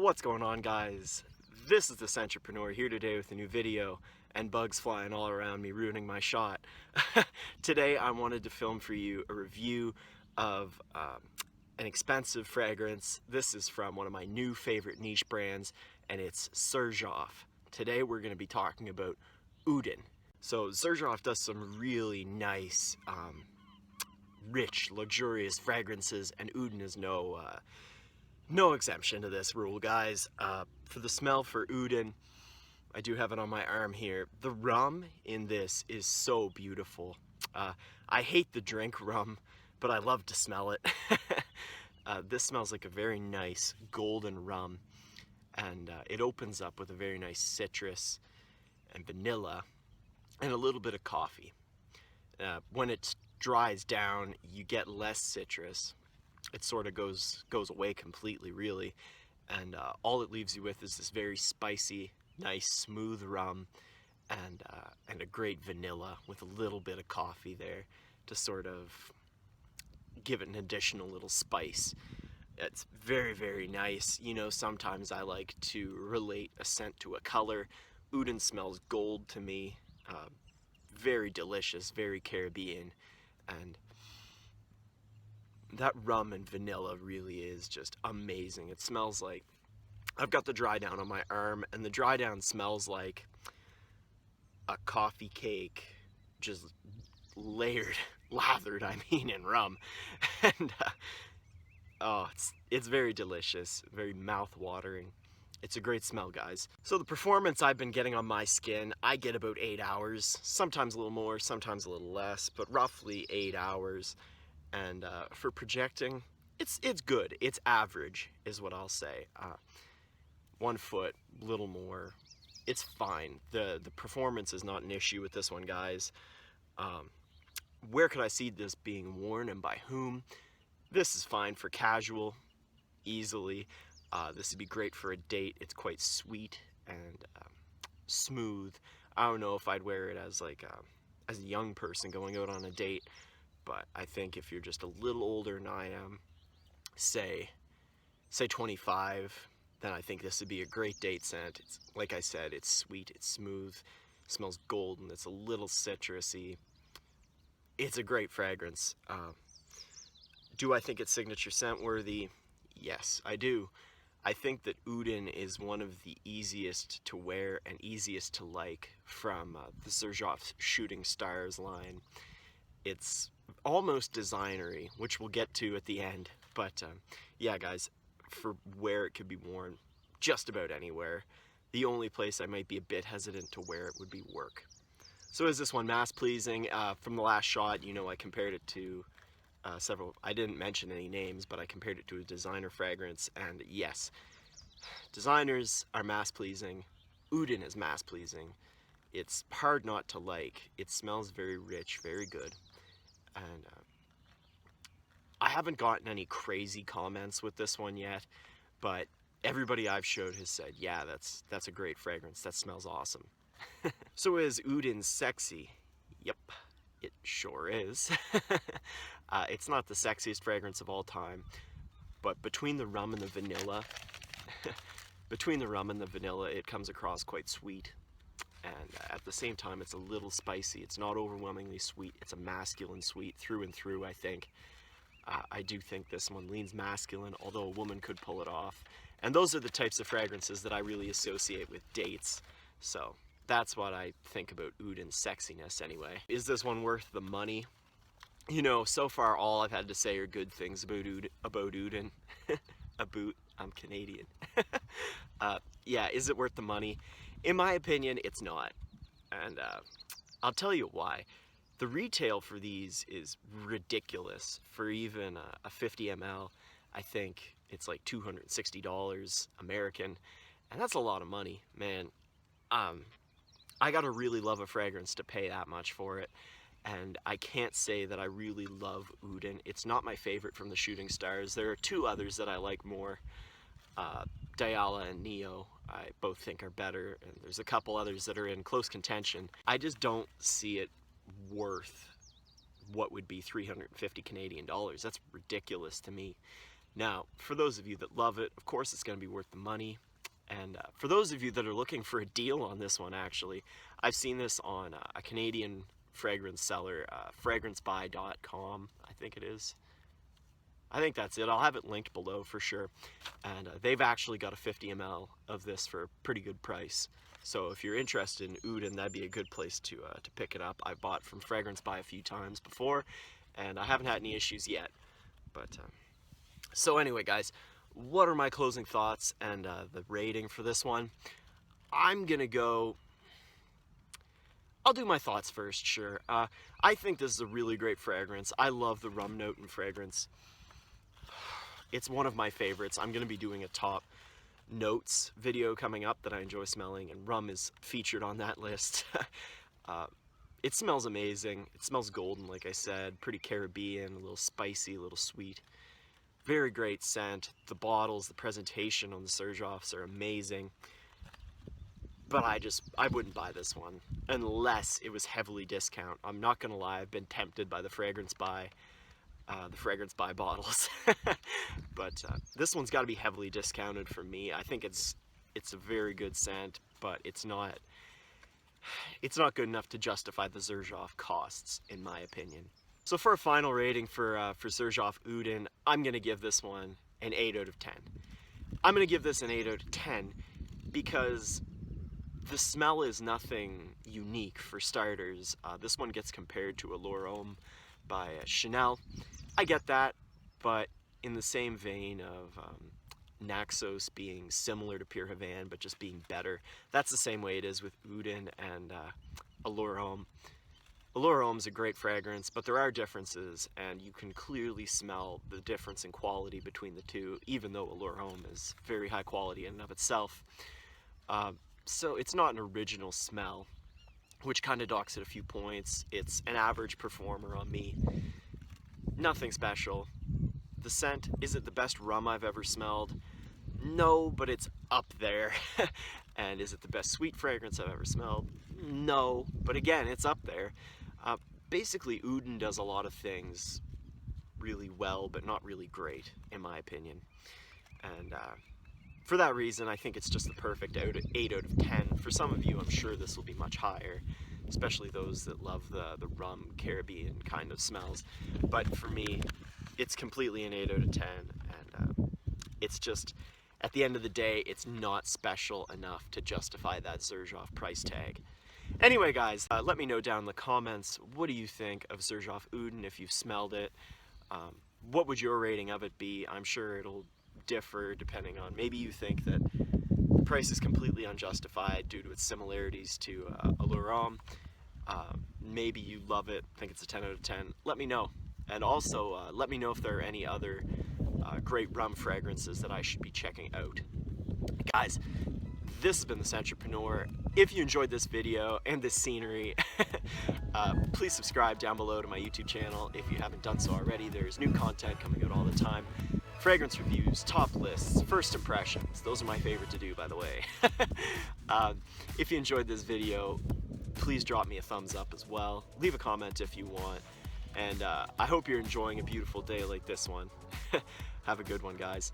What's going on, guys? This is the Sentrepreneur here today with a new video, and bugs flying all around me ruining my shot. Today I wanted to film for you a review of an expensive fragrance. This is from one of my new favorite niche brands, and it's Xerjoff. Today we're going to be talking about Uden. So Xerjoff does some really nice, rich, luxurious fragrances, and Uden is no exemption to this rule, guys. For the smell for Uden, I do have it on my arm here. The rum in this is so beautiful. I hate the drink rum, but I love to smell it. This smells like a very nice golden rum, and it opens up with a very nice citrus and vanilla and a little bit of coffee. When it dries down, you get less citrus. It sort of goes away completely, really, and all it leaves you with is this very spicy, nice, smooth rum, and a great vanilla with a little bit of coffee there to sort of give it an additional little spice. It's very, very nice. You know, sometimes I like to relate a scent to a color. Uden smells gold to me. Very delicious, very Caribbean, and that rum and vanilla really is just amazing. It smells like, I've got the dry down on my arm, and the dry down smells like a coffee cake just lathered in rum. And oh, it's very delicious, very mouth-watering. It's a great smell, guys. So the performance I've been getting on my skin, I get about 8 hours, sometimes a little more, sometimes a little less, but roughly 8 hours. And for projecting, it's good. It's average, is what I'll say. 1 foot, little more. It's fine. The performance is not an issue with this one, guys. Where could I see this being worn and by whom? This is fine for casual, easily. This would be great for a date. It's quite sweet and smooth. I don't know if I'd wear it as as a young person going out on a date. But I think if you're just a little older than I am, say 25, then I think this would be a great date scent. It's, like I said, it's sweet, it's smooth, smells golden, it's a little citrusy. It's a great fragrance. Do I think it's signature scent worthy? Yes, I do. I think that Uden is one of the easiest to wear and easiest to like from the Xerjoff Shooting Stars line. It's almost designery, which we'll get to at the end, but yeah, guys, for where it could be worn just about anywhere. The only place I might be a bit hesitant to wear it would be work. So is this one mass-pleasing? From the last shot, you know, I compared it to several, I didn't mention any names, but I compared it to a designer fragrance, and yes, designers are mass-pleasing. Uden is mass-pleasing. It's hard not to like. It smells very rich, very good. And I haven't gotten any crazy comments with this one yet, but everybody I've showed has said, yeah, that's a great fragrance. That smells awesome. So is Uden sexy? Yep, it sure is. It's not the sexiest fragrance of all time, but between the rum and the vanilla, it comes across quite sweet. And at the same time, it's a little spicy. It's not overwhelmingly sweet. It's a masculine sweet through and through, I think. I do think this one leans masculine, although a woman could pull it off. And those are the types of fragrances that I really associate with dates. So that's what I think about Uden's sexiness anyway. Is this one worth the money? You know, so far all I've had to say are good things about Uden. I'm Canadian. Yeah, is it worth the money? In my opinion, it's not, and I'll tell you why. The retail for these is ridiculous. For even a 50 ml, I think it's like $260 American, and that's a lot of money, man. I gotta really love a fragrance to pay that much for it, and I can't say that I really love Uden. It's not my favorite from the Shooting Stars. There are 2 others that I like more. Diala and Neo, I both think are better, and there's a couple others that are in close contention. I just don't see it worth what would be 350 Canadian dollars. That's ridiculous to me. Now, for those of you that love it, of course it's going to be worth the money. And for those of you that are looking for a deal on this one, actually, I've seen this on a Canadian fragrance seller, Fragrancebuy.com, I think it is. I think that's it. I'll have it linked below for sure. And they've actually got a 50 ml of this for a pretty good price. So if you're interested in Uden, that'd be a good place to pick it up. I've bought from Fragrancebuy a few times before, and I haven't had any issues yet. But so anyway, guys, what are my closing thoughts and the rating for this one? I'm gonna go. I'll do my thoughts first, sure. I think this is a really great fragrance. I love the rum note in fragrance. It's one of my favorites. I'm gonna be doing a top notes video coming up that I enjoy smelling, and rum is featured on that list. It smells amazing. It smells golden, like I said, pretty Caribbean, a little spicy, a little sweet. Very great scent. The bottles, the presentation on the Xerjoffs are amazing. But I wouldn't buy this one unless it was heavily discounted. I'm not gonna lie, I've been tempted by the Fragrancebuy bottles. But this one's got to be heavily discounted for me. I think it's a very good scent, but it's not good enough to justify the Xerjoff costs, in my opinion. So for a final rating for Xerjoff Uden, I'm gonna give this one an 8 out of 10. I'm gonna give this an 8 out of 10 because the smell is nothing unique for starters. This one gets compared to Allure Homme by Chanel. I get that, but in the same vein of Naxos being similar to Pure Havane, but just being better, that's the same way it is with Uden and Allure Homme. Allure Homme's a great fragrance, but there are differences, and you can clearly smell the difference in quality between the two, even though Allure Homme is very high quality in and of itself. So it's not an original smell, which kind of docks it a few points. It's an average performer on me. Nothing special. The scent, is it the best rum I've ever smelled? No, but it's up there. And is it the best sweet fragrance I've ever smelled? No, but again, it's up there. Basically, Uden does a lot of things really well, but not really great, in my opinion. And for that reason, I think it's just the perfect 8 out of 10. For some of you, I'm sure this will be much higher, especially those that love the rum Caribbean kind of smells. But for me, it's completely an 8 out of 10, and it's just, at the end of the day, it's not special enough to justify that Xerjoff price tag. Anyway, guys, let me know down in the comments, what do you think of Xerjoff Uden if you've smelled it? What would your rating of it be? I'm sure it'll differ depending on, maybe you think that the price is completely unjustified due to its similarities to Allure Homme. Maybe you love it, think it's a 10 out of 10. Let me know. And also, let me know if there are any other great rum fragrances that I should be checking out. Guys, this has been The Sentrepreneur. If you enjoyed this video and this scenery, please subscribe down below to my YouTube channel if you haven't done so already. There's new content coming out all the time. Fragrance reviews, top lists, first impressions. Those are my favorite to do, by the way. If you enjoyed this video, please drop me a thumbs up as well. Leave a comment if you want. And I hope you're enjoying a beautiful day like this one. Have a good one, guys.